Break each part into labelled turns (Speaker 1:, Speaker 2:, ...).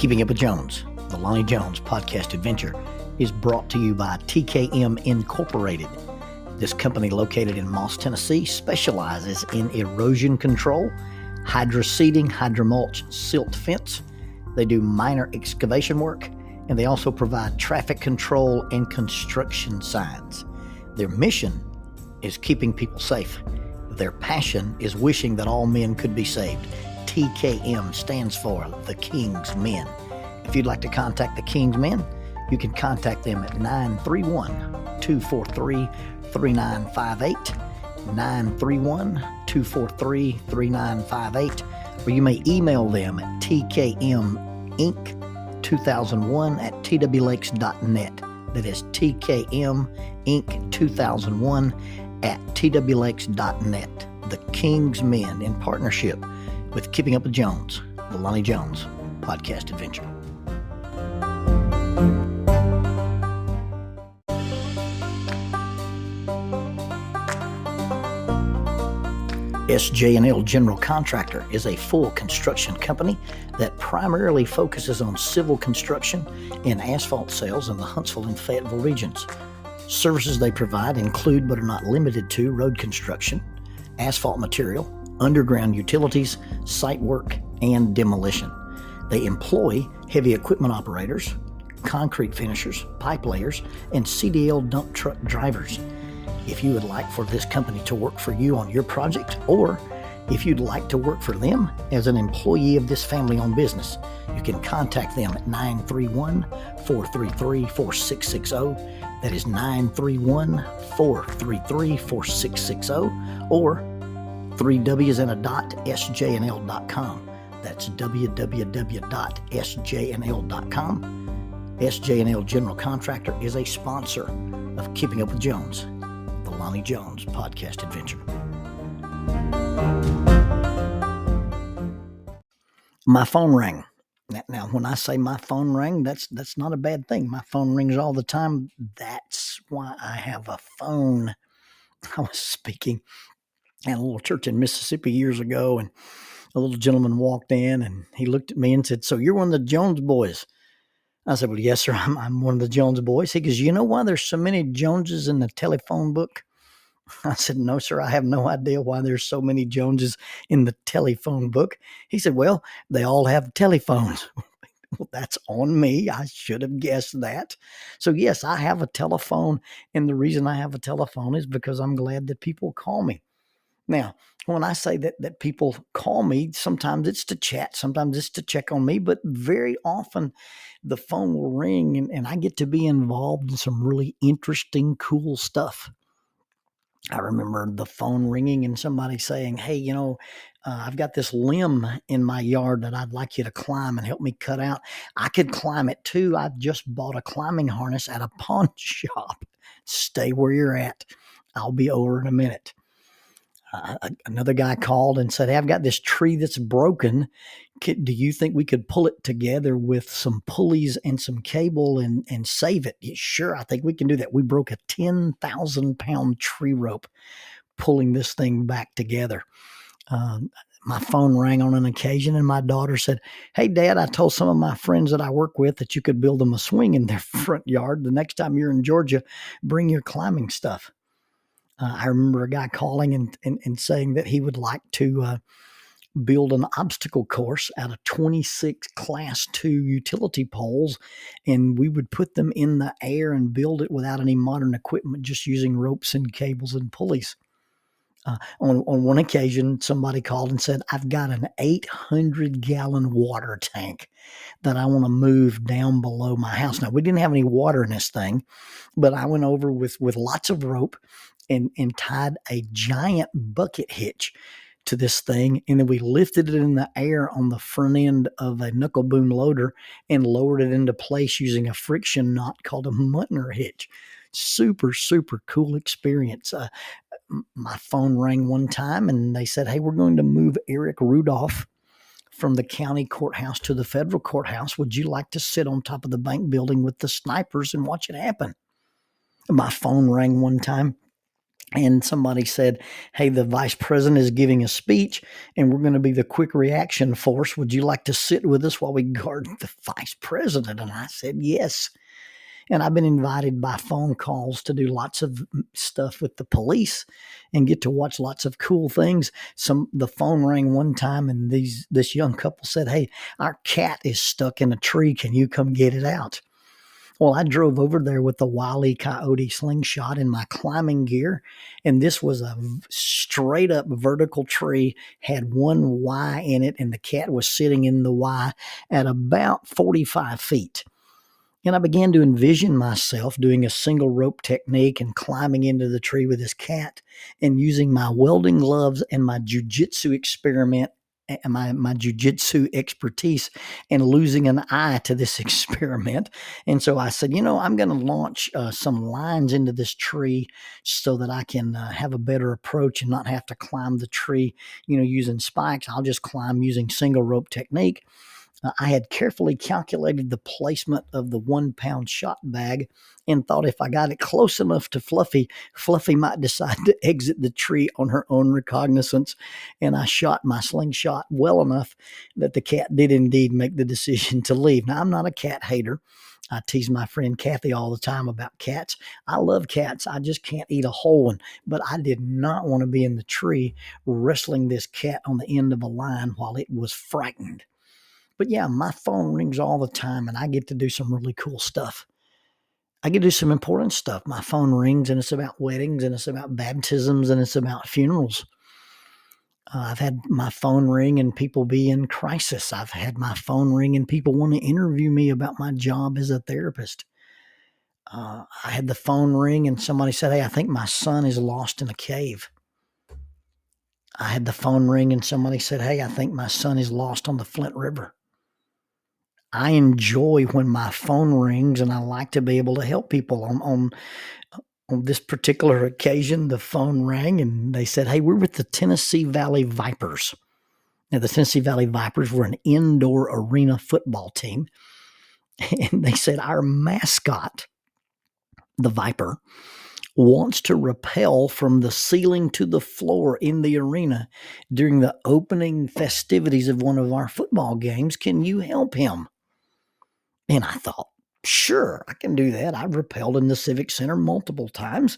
Speaker 1: Keeping Up with Jones, the Lonnie Jones podcast adventure, is brought to you by TKM Incorporated. This company, located in Moss, Tennessee, specializes in erosion control, hydroseeding, hydromulch, silt fence. They do minor excavation work, and they also provide traffic control and construction signs. Their mission is keeping people safe. Their passion is wishing that all men could be saved. TKM stands for The King's Men. If you'd like to contact The King's Men, you can contact them at 931-243-3958, 931-243-3958, or you may email them at tkminc2001@twlakes.net. That is tkminc2001@twlakes.net. The King's Men, in partnership with Keeping Up with Jones, the Lonnie Jones podcast adventure. SJ&L General Contractor is a full construction company that primarily focuses on civil construction and asphalt sales in the Huntsville and Fayetteville regions. Services they provide include, but are not limited to, road construction, asphalt material, underground utilities, site work, and demolition. They employ heavy equipment operators, concrete finishers, pipe layers, and CDL dump truck drivers. If you would like for this company to work for you on your project, or if you'd like to work for them as an employee of this family-owned business, you can contact them at 931-433-4660. That is 931-433-4660, or 3W's and a dot, sjnl.com. That's www.sjnl.com. SJ&L General Contractor is a sponsor of Keeping Up with Jones, the Lonnie Jones podcast adventure. My phone rang. Now, when I say my phone rang, that's not a bad thing. My phone rings all the time. That's why I have a phone. I was speaking at a little church in Mississippi years ago, and a little gentleman walked in, and he looked at me and said, "So you're one of the Jones boys?" I said, "Well, yes, sir, I'm one of the Jones boys." He goes, "You know why there's so many Joneses in the telephone book?" I said, "No, sir, I have no idea why there's so many Joneses in the telephone book." He said, "Well, they all have telephones." Well, that's on me. I should have guessed that. So, yes, I have a telephone, and the reason I have a telephone is because I'm glad that people call me. Now, when I say that people call me, sometimes it's to chat, sometimes it's to check on me, but very often the phone will ring and I get to be involved in some really interesting, cool stuff. I remember the phone ringing and somebody saying, "Hey, I've got this limb in my yard that I'd like you to climb and help me cut out." I could climb it too. I've just bought a climbing harness at a pawn shop. Stay where you're at. I'll be over in a minute. Another guy called and said, "Hey, I've got this tree that's broken. Do you think we could pull it together with some pulleys and some cable and save it?" "Yeah, sure, I think we can do that." We broke a 10,000-pound tree rope pulling this thing back together. My phone rang on an occasion, and my daughter said, "Hey, Dad, I told some of my friends that I work with that you could build them a swing in their front yard. The next time you're in Georgia, bring your climbing stuff." I remember a guy calling and saying that he would like to build an obstacle course out of 26 Class 2 utility poles, and we would put them in the air and build it without any modern equipment, just using ropes and cables and pulleys. On one occasion, somebody called and said, "I've got an 800-gallon water tank that I want to move down below my house." Now, we didn't have any water in this thing, but I went over with lots of rope and tied a giant bucket hitch to this thing, and then we lifted it in the air on the front end of a knuckle boom loader and lowered it into place using a friction knot called a Muntner hitch. Super, super cool experience. My phone rang one time, and they said, "Hey, we're going to move Eric Rudolph from the county courthouse to the federal courthouse. Would you like to sit on top of the bank building with the snipers and watch it happen?" My phone rang one time, and somebody said, "Hey, the vice president is giving a speech, and we're going to be the quick reaction force. Would you like to sit with us while we guard the vice president?" And I said, "Yes." And I've been invited by phone calls to do lots of stuff with the police and get to watch lots of cool things. The phone rang one time, and this young couple said, "Hey, our cat is stuck in a tree. Can you come get it out?" Well, I drove over there with the Wile E. Coyote slingshot in my climbing gear, and this was a straight up vertical tree, had one Y in it, and the cat was sitting in the Y at about 45 feet. And I began to envision myself doing a single rope technique and climbing into the tree with this cat and using my welding gloves and my jujitsu experiment, my jujitsu expertise, and losing an eye to this experiment. And so I said, I'm going to launch some lines into this tree so that I can have a better approach and not have to climb the tree, using spikes. I'll just climb using single rope technique. I had carefully calculated the placement of the 1 pound shot bag and thought if I got it close enough to Fluffy, Fluffy might decide to exit the tree on her own recognizance. And I shot my slingshot well enough that the cat did indeed make the decision to leave. Now, I'm not a cat hater. I tease my friend Kathy all the time about cats. I love cats. I just can't eat a whole one. But I did not want to be in the tree wrestling this cat on the end of a line while it was frightened. But yeah, my phone rings all the time, and I get to do some really cool stuff. I get to do some important stuff. My phone rings, and it's about weddings, and it's about baptisms, and it's about funerals. I've had my phone ring and people be in crisis. I've had my phone ring and people want to interview me about my job as a therapist. I had the phone ring and somebody said, "Hey, I think my son is lost in a cave." I had the phone ring and somebody said, "Hey, I think my son is lost on the Flint River." I enjoy when my phone rings, and I like to be able to help people. On this particular occasion, the phone rang, and they said, "Hey, we're with the Tennessee Valley Vipers." Now, the Tennessee Valley Vipers were an indoor arena football team, and they said our mascot, the Viper, wants to rappel from the ceiling to the floor in the arena during the opening festivities of one of our football games. Can you help him? And I thought, sure, I can do that. I've rappelled in the Civic Center multiple times.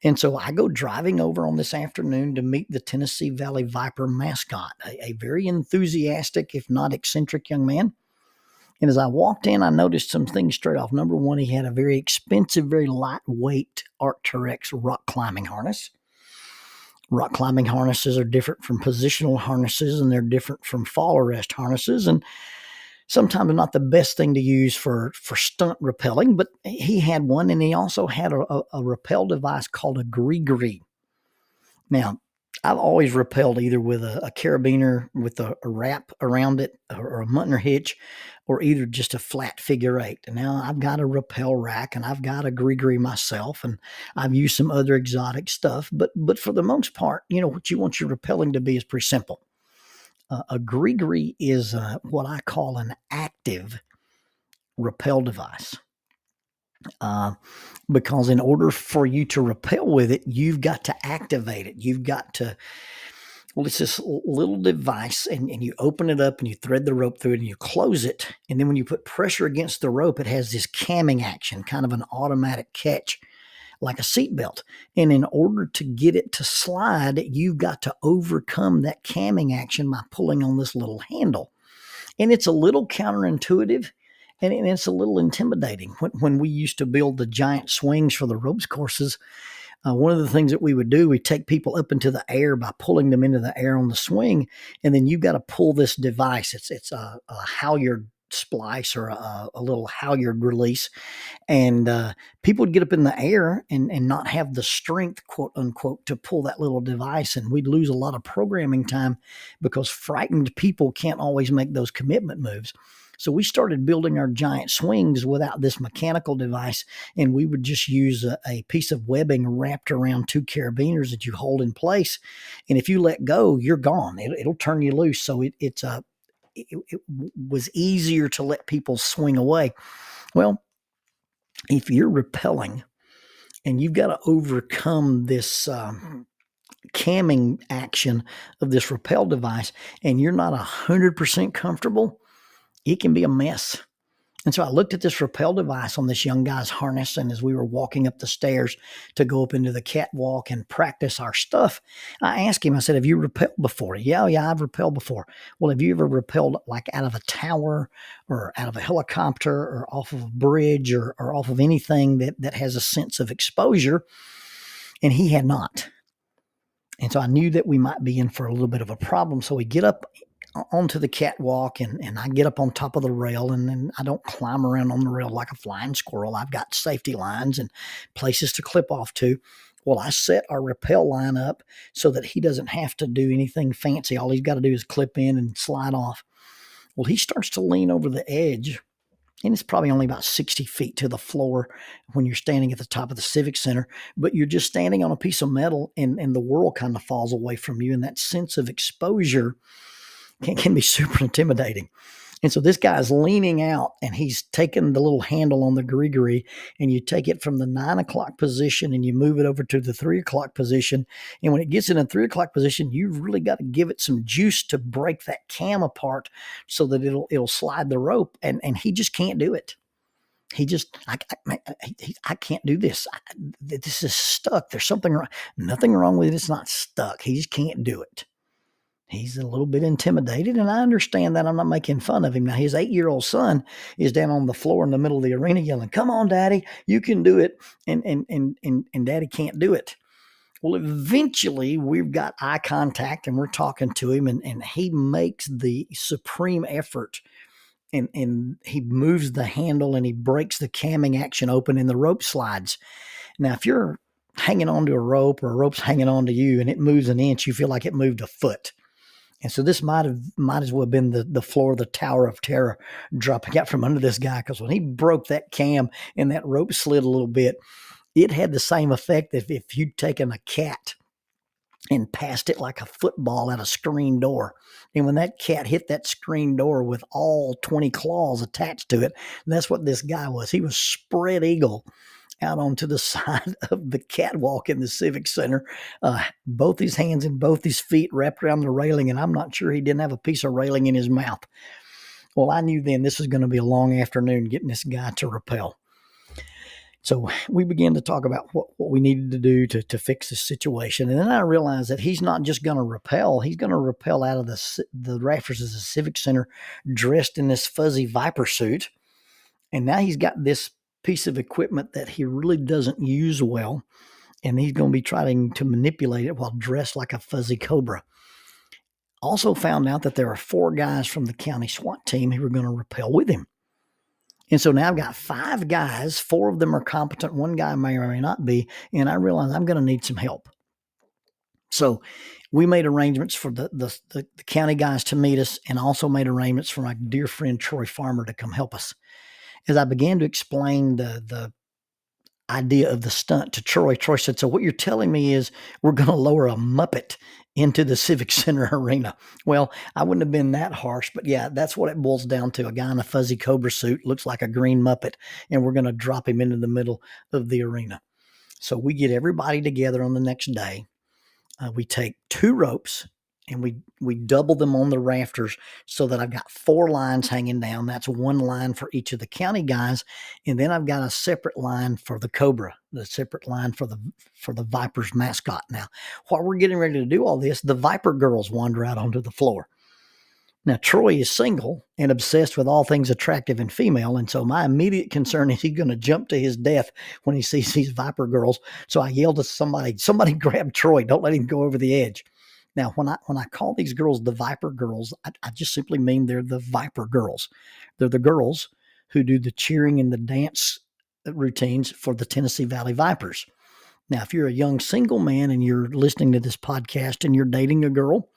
Speaker 1: And so I go driving over on this afternoon to meet the Tennessee Valley Viper mascot, a very enthusiastic, if not eccentric young man. And as I walked in, I noticed some things straight off. Number one, he had a very expensive, very lightweight Arc'teryx rock climbing harness. Rock climbing harnesses are different from positional harnesses, and they're different from fall arrest harnesses. And sometimes not the best thing to use for stunt rappelling, but he had one, and he also had a rappel device called a Gri-gris. Now, I've always rappelled either with a carabiner with a wrap around it or a Muntner hitch, or either just a flat figure eight. And now I've got a rappel rack, and I've got a Gri-gris myself, and I've used some other exotic stuff. But for the most part, what you want your rappelling to be is pretty simple. A Gri-gris is what I call an active rappel device. Because in order for you to rappel with it, you've got to activate it. You've got to, it's this little device, and you open it up and you thread the rope through it and you close it. And then when you put pressure against the rope, it has this camming action, kind of an automatic catch, like a seatbelt. And in order to get it to slide, you've got to overcome that camming action by pulling on this little handle. And it's a little counterintuitive, and it's a little intimidating. When we used to build the giant swings for the ropes courses, one of the things that we would do, we take people up into the air by pulling them into the air on the swing, and then you've got to pull this device. It's a halyard splice or a little halyard release, and people would get up in the air and not have the strength, quote unquote, to pull that little device, and we'd lose a lot of programming time because frightened people can't always make those commitment moves. So we started building our giant swings without this mechanical device, and we would just use a piece of webbing wrapped around two carabiners that you hold in place, and if you let go, you're gone. It'll turn you loose. So it was easier to let people swing away. Well, if you're rappelling and you've got to overcome this camming action of this rappel device, and you're not 100% comfortable, it can be a mess. And so I looked at this rappel device on this young guy's harness, and as we were walking up the stairs to go up into the catwalk and practice our stuff, I asked him, I said, have you rappelled before? Yeah, I've rappelled before. Well, have you ever rappelled like out of a tower or out of a helicopter or off of a bridge or off of anything that has a sense of exposure? And he had not. And so I knew that we might be in for a little bit of a problem. So we get up onto the catwalk, and I get up on top of the rail, and then I don't climb around on the rail like a flying squirrel. I've got safety lines and places to clip off to. Well, I set our rappel line up so that he doesn't have to do anything fancy. All he's got to do is clip in and slide off. Well, he starts to lean over the edge, and it's probably only about 60 feet to the floor when you're standing at the top of the Civic Center, but you're just standing on a piece of metal, and the world kind of falls away from you, and that sense of exposure can be super intimidating. And so this guy is leaning out, and he's taking the little handle on the Gri-gris, and you take it from the 9 o'clock position and you move it over to the 3 o'clock position. And when it gets in a 3 o'clock position, you've really got to give it some juice to break that cam apart so that it'll slide the rope. And he just can't do it. He just, I can't do this. This is stuck. There's something wrong. Nothing wrong with it. It's not stuck. He just can't do it. He's a little bit intimidated, and I understand that. I'm not making fun of him. Now, his 8-year-old son is down on the floor in the middle of the arena yelling, "Come on, Daddy, you can do it." And Daddy can't do it. Well, eventually we've got eye contact, and we're talking to him, and he makes the supreme effort, and he moves the handle, and he breaks the camming action open, and the rope slides. Now, if you're hanging onto a rope, or a rope's hanging onto you, and it moves an inch, you feel like it moved a foot. And so this might as well have been the floor of the Tower of Terror dropping out from under this guy, because when he broke that cam and that rope slid a little bit, it had the same effect if you'd taken a cat and passed it like a football at a screen door. And when that cat hit that screen door with all 20 claws attached to it, that's what this guy was. He was spread eagle out onto the side of the catwalk in the Civic Center, both his hands and both his feet wrapped around the railing, and I'm not sure he didn't have a piece of railing in his mouth. Well, I knew then this was going to be a long afternoon getting this guy to rappel. So we began to talk about what we needed to do to fix this situation. And then I realized that he's not just going to rappel. He's going to rappel out of the rafters of the Civic Center dressed in this fuzzy Viper suit. And now he's got this piece of equipment that he really doesn't use well, and he's going to be trying to manipulate it while dressed like a fuzzy cobra. Also found out that there are 4 guys from the county SWAT team who are going to rappel with him. And so now I've got 5 guys, 4 of them are competent, 1 guy may or may not be, and I realize I'm going to need some help. So we made arrangements for the county guys to meet us, and also made arrangements for my dear friend Troy Farmer to come help us. As I began to explain the idea of the stunt to Troy said, "So what you're telling me is we're going to lower a Muppet into the Civic Center arena." Well, I wouldn't have been that harsh, but yeah, that's what it boils down to. A guy in a fuzzy cobra suit, looks like a green Muppet, and we're going to drop him into the middle of the arena. So we get everybody together on the next day. We take 2 ropes, and we double them on the rafters so that I've got 4 lines hanging down. That's 1 line for each of the county guys, and then I've got a separate line for the Cobra, the separate line for the Viper's mascot. Now, while we're getting ready to do all this, the Viper girls wander out onto the floor. Now, Troy is single and obsessed with all things attractive and female, and so my immediate concern is he's going to jump to his death when he sees these Viper girls. So I yelled to somebody grab Troy. Don't let him go over the edge. Now, when I call these girls the Viper girls, I just simply mean they're the Viper girls. They're the girls who do the cheering and the dance routines for the Tennessee Valley Vipers. Now, if you're a young single man and you're listening to this podcast and you're dating a girl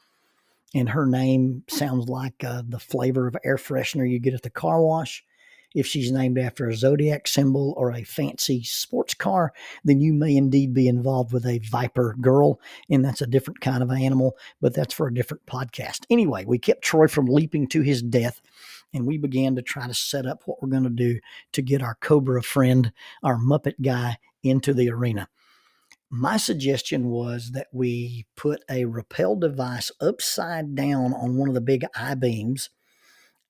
Speaker 1: and her name sounds like the flavor of air freshener you get at the car wash, if she's named after a zodiac symbol or a fancy sports car, then you may indeed be involved with a Viper girl, and that's a different kind of animal, but that's for a different podcast. Anyway, we kept Troy from leaping to his death, and we began to try to set up what we're going to do to get our Cobra friend, our Muppet guy, into the arena. My suggestion was that we put a rappel device upside down on one of the big I-beams,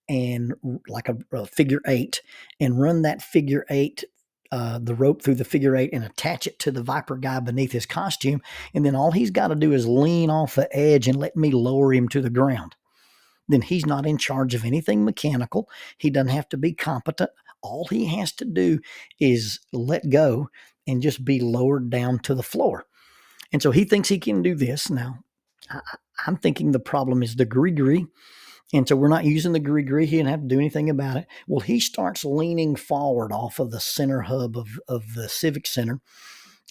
Speaker 1: and like a figure eight, and run that figure eight, the rope through the figure eight, and attach it to the Viper guy beneath his costume. And then all he's got to do is lean off the edge and let me lower him to the ground. Then he's not in charge of anything mechanical. He doesn't have to be competent. All he has to do is let go and just be lowered down to the floor. And so he thinks he can do this. Now, I'm thinking the problem is the Gri-gris. And so we're not using the Gri-gris. He didn't have to do anything about it. Well, he starts leaning forward off of the center hub of the Civic Center,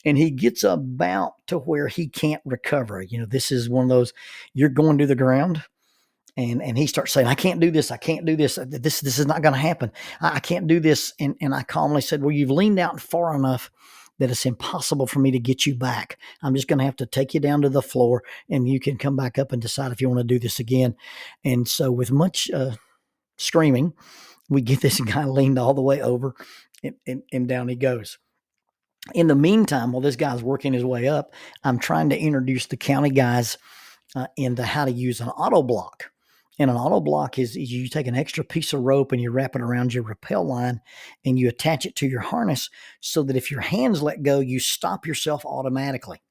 Speaker 1: and he gets about to where he can't recover. This is one of those, you're going to the ground. And he starts saying, I can't do this. I can't do this. This is not going to happen. I can't do this. And I calmly said, well, you've leaned out far enough that it's impossible for me to get you back. I'm just going to have to take you down to the floor, and you can come back up and decide if you want to do this again. And so with much screaming, we get this guy leaned all the way over, and down he goes. In the meantime, while this guy's working his way up, I'm trying to introduce the county guys into how to use an auto block. And an auto block is you take an extra piece of rope and you wrap it around your rappel line and you attach it to your harness so that if your hands let go, you stop yourself automatically.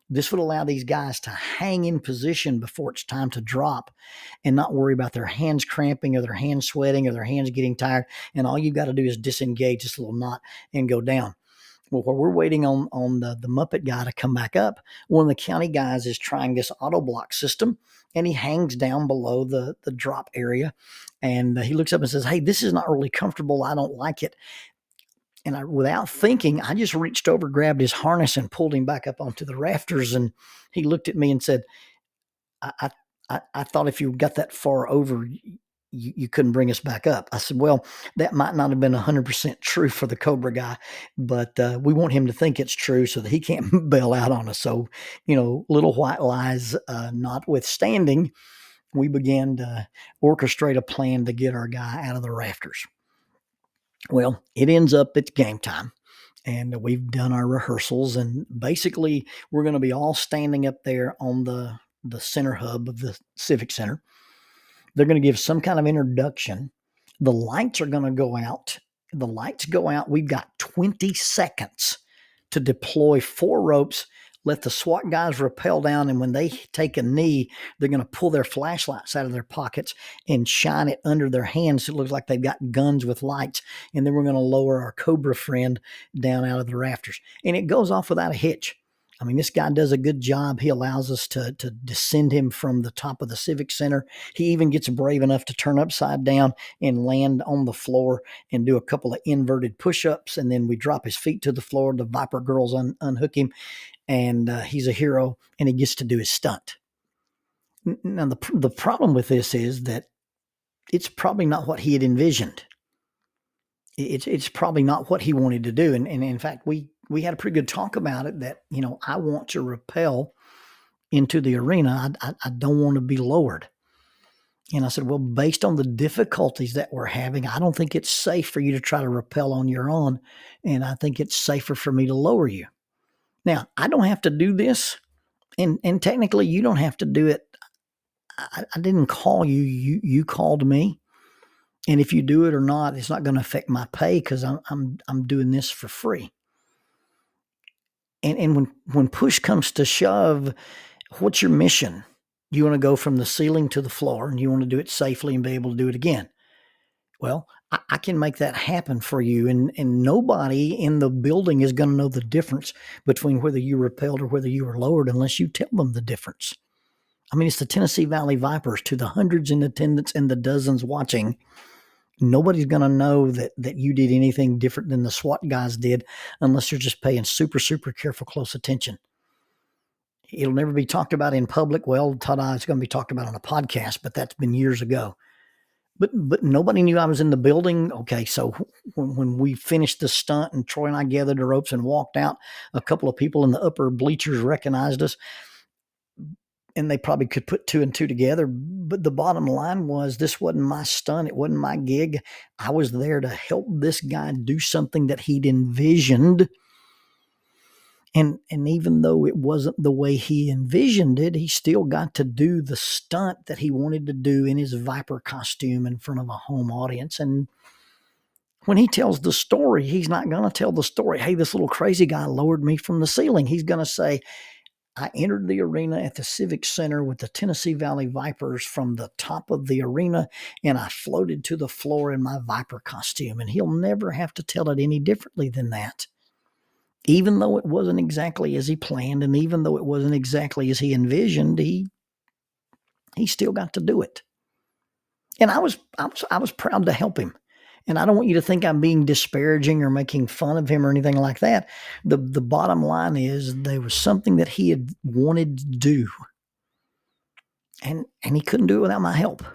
Speaker 1: This would allow these guys to hang in position before it's time to drop and not worry about their hands cramping or their hands sweating or their hands getting tired. And all you've got to do is disengage this little knot and go down. Well, while we're waiting on the Muppet guy to come back up, one of the county guys is trying this auto block system, and he hangs down below the drop area, and he looks up and says, hey, this is not really comfortable. I don't like it. And without thinking, I just reached over, grabbed his harness, and pulled him back up onto the rafters. And he looked at me and said, I thought if you got that far over, you couldn't bring us back up. I said, well, that might not have been 100% true for the Cobra guy, but we want him to think it's true so that he can't bail out on us. So, little white lies notwithstanding, we began to orchestrate a plan to get our guy out of the rafters. Well, it ends up it's game time, and we've done our rehearsals, and basically we're going to be all standing up there on the center hub of the Civic Center. They're going to give some kind of introduction. The lights are going to go out. The lights go out. We've got 20 seconds to deploy 4 ropes, let the SWAT guys rappel down, and when they take a knee, they're going to pull their flashlights out of their pockets and shine it under their hands so it looks like they've got guns with lights, and then we're going to lower our Cobra friend down out of the rafters. And it goes off without a hitch. I mean, this guy does a good job. He allows us to descend him from the top of the Civic Center. He even gets brave enough to turn upside down and land on the floor and do a couple of inverted push-ups, and then we drop his feet to the floor. The Viper girls unhook him, and he's a hero, and he gets to do his stunt. Now, the problem with this is that it's probably not what he had envisioned. It's probably not what he wanted to do. And in fact, we had a pretty good talk about it that, I want to rappel into the arena. I don't want to be lowered. And I said, well, based on the difficulties that we're having, I don't think it's safe for you to try to rappel on your own. And I think it's safer for me to lower you. Now, I don't have to do this. And technically, you don't have to do it. I didn't call you. You called me. And if you do it or not, it's not going to affect my pay because I'm doing this for free. And when push comes to shove, what's your mission? You want to go from the ceiling to the floor, and you want to do it safely and be able to do it again. Well, I can make that happen for you, and nobody in the building is going to know the difference between whether you rappelled or whether you were lowered unless you tell them the difference. I mean, it's the Tennessee Valley Vipers. To the hundreds in attendance and the dozens watching, nobody's going to know that you did anything different than the SWAT guys did unless you're just paying super, super careful, close attention. It'll never be talked about in public. Well, ta-da, it's going to be talked about on a podcast, but that's been years ago. But nobody knew I was in the building. Okay, so when we finished the stunt and Troy and I gathered the ropes and walked out, a couple of people in the upper bleachers recognized us, and they probably could put 2 and 2 together. But the bottom line was this wasn't my stunt. It wasn't my gig. I was there to help this guy do something that he'd envisioned And even though it wasn't the way he envisioned it, he still got to do the stunt that he wanted to do in his Viper costume in front of a home audience. And when he tells the story, he's not going to tell the story, hey, this little crazy guy lowered me from the ceiling. He's going to say, I entered the arena at the Civic Center with the Tennessee Valley Vipers from the top of the arena, and I floated to the floor in my Viper costume. And he'll never have to tell it any differently than that. Even though it wasn't exactly as he planned, and even though it wasn't exactly as he envisioned, he still got to do it. And I was proud to help him. And I don't want you to think I'm being disparaging or making fun of him or anything like that. The bottom line is there was something that he had wanted to do, and he couldn't do it without my help.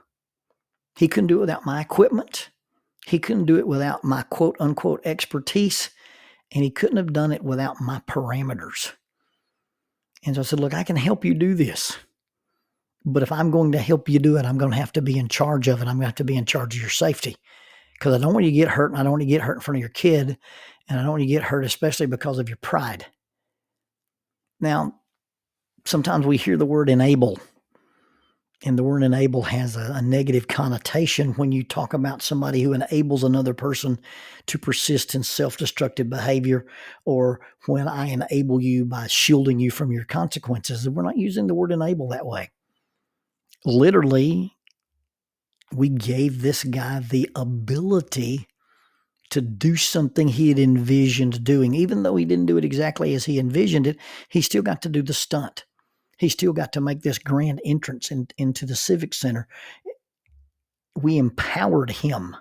Speaker 1: He couldn't do it without my equipment. He couldn't do it without my quote unquote expertise. And he couldn't have done it without my parameters. And so I said, look, I can help you do this. But if I'm going to help you do it, I'm going to have to be in charge of it. I'm going to have to be in charge of your safety. Because I don't want you to get hurt, and I don't want you to get hurt in front of your kid. And I don't want you to get hurt especially because of your pride. Now, sometimes we hear the word enable. And the word enable has a negative connotation when you talk about somebody who enables another person to persist in self-destructive behavior, or when I enable you by shielding you from your consequences. We're not using the word enable that way. Literally, we gave this guy the ability to do something he had envisioned doing. Even though he didn't do it exactly as he envisioned it, he still got to do the stunt. He still got to make this grand entrance into the Civic Center. We empowered him.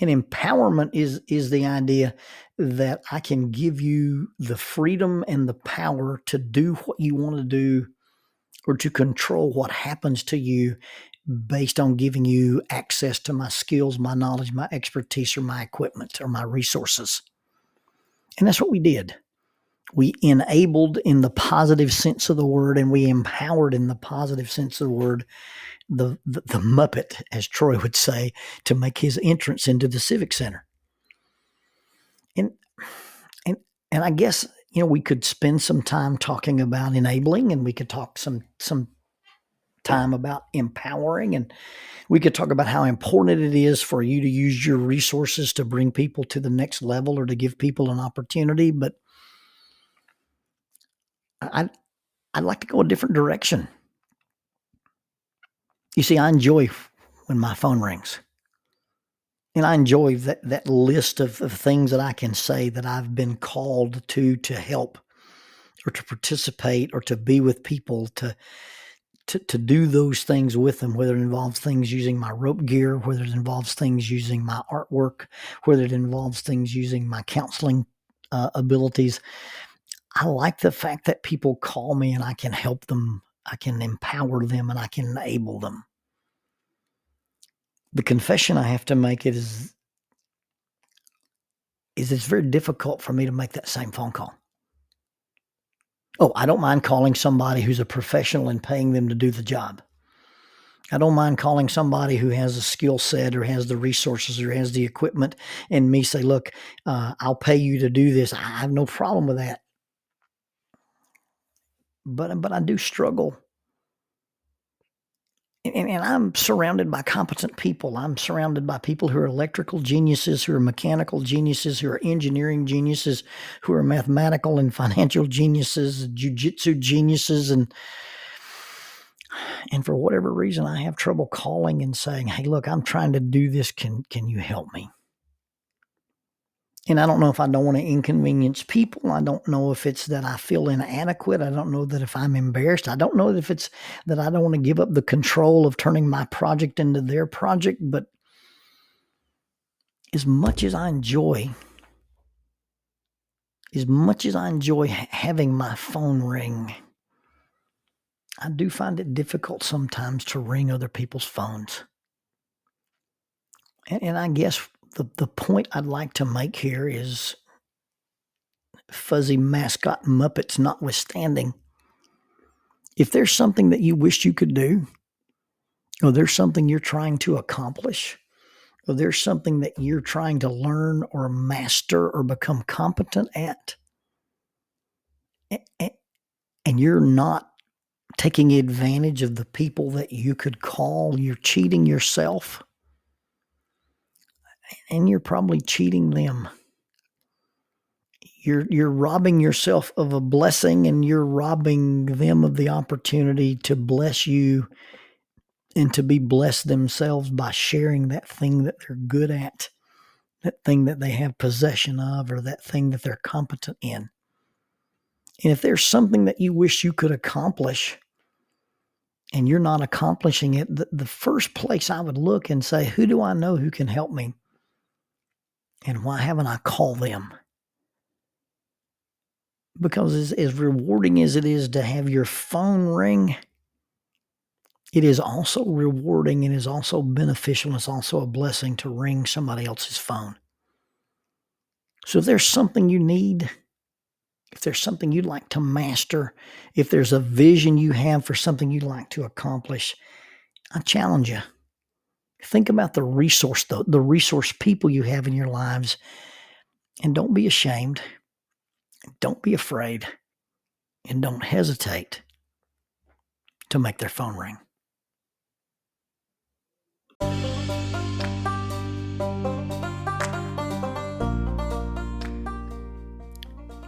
Speaker 1: And empowerment is the idea that I can give you the freedom and the power to do what you want to do, or to control what happens to you based on giving you access to my skills, my knowledge, my expertise, or my equipment, or my resources. And that's what we did. We enabled in the positive sense of the word, and we empowered in the positive sense of the word the Muppet, as Troy would say, to make his entrance into the Civic Center. And I guess, we could spend some time talking about enabling, and we could talk some time about empowering, and we could talk about how important it is for you to use your resources to bring people to the next level or to give people an opportunity. But I'd like to go a different direction. You see, I enjoy when my phone rings. And I enjoy that list of things that I can say that I've been called to help, or to participate, or to be with people, to do those things with them, whether it involves things using my rope gear, whether it involves things using my artwork, whether it involves things using my counseling abilities. I like the fact that people call me and I can help them, I can empower them, and I can enable them. The confession I have to make is it's very difficult for me to make that same phone call. Oh, I don't mind calling somebody who's a professional and paying them to do the job. I don't mind calling somebody who has a skill set, or has the resources, or has the equipment, and me say, look, I'll pay you to do this. I have no problem with that. But I do struggle. And I'm surrounded by competent people. I'm surrounded by people who are electrical geniuses, who are mechanical geniuses, who are engineering geniuses, who are mathematical and financial geniuses, jiu-jitsu geniuses. And for whatever reason, I have trouble calling and saying, hey, look, I'm trying to do this. Can you help me? And I don't know if I don't want to inconvenience people. I don't know if it's that I feel inadequate. I don't know that if I'm embarrassed. I don't know if it's that I don't want to give up the control of turning my project into their project. But as much as I enjoy having my phone ring, I do find it difficult sometimes to ring other people's phones. And I guess the point I'd like to make here is, fuzzy mascot Muppets notwithstanding, if there's something that you wish you could do, or there's something you're trying to accomplish, or there's something that you're trying to learn or master or become competent at, and you're not taking advantage of the people that you could call, you're cheating yourself, and you're probably cheating them. You're robbing yourself of a blessing, and you're robbing them of the opportunity to bless you and to be blessed themselves by sharing that thing that they're good at, that thing that they have possession of, or that thing that they're competent in. And if there's something that you wish you could accomplish and you're not accomplishing it, the first place I would look and say, who do I know who can help me? And why haven't I called them? Because as rewarding as it is to have your phone ring, it is also rewarding and is also beneficial, and it's also a blessing to ring somebody else's phone. So if there's something you need, if there's something you'd like to master, if there's a vision you have for something you'd like to accomplish, I challenge you. Think about the resource people you have in your lives, and don't be ashamed. Don't be afraid, and don't hesitate to make their phone ring.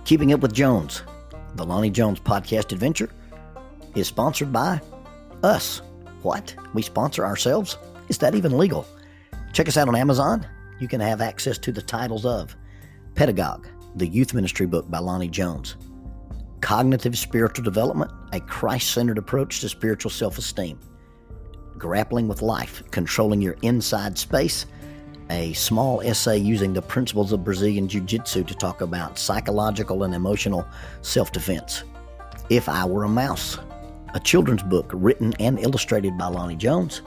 Speaker 1: Keeping Up with Jones, the Lonnie Jones podcast adventure, is sponsored by us. What? We sponsor ourselves? Is that even legal? Check us out on Amazon. You can have access to the titles of Pedagogue, the youth ministry book by Lonnie Jones; Cognitive Spiritual Development, a Christ-centered approach to spiritual self-esteem; Grappling with Life, Controlling Your Inside Space, a small essay using the principles of Brazilian Jiu-Jitsu to talk about psychological and emotional self-defense; If I Were a Mouse, a children's book written and illustrated by Lonnie Jones;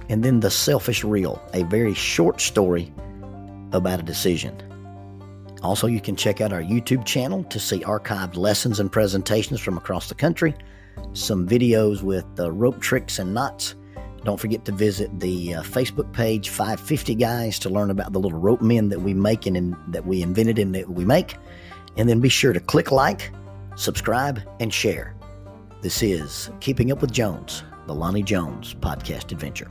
Speaker 1: and then The Selfish Reel, a very short story about a decision. Also, you can check out our YouTube channel to see archived lessons and presentations from across the country, some videos with rope tricks and knots. Don't forget to visit the Facebook page 550 Guys to learn about the little rope men that we make and that we invented and that we make. And then be sure to click like, subscribe, and share. This is Keeping Up with Jones, the Lonnie Jones podcast adventure.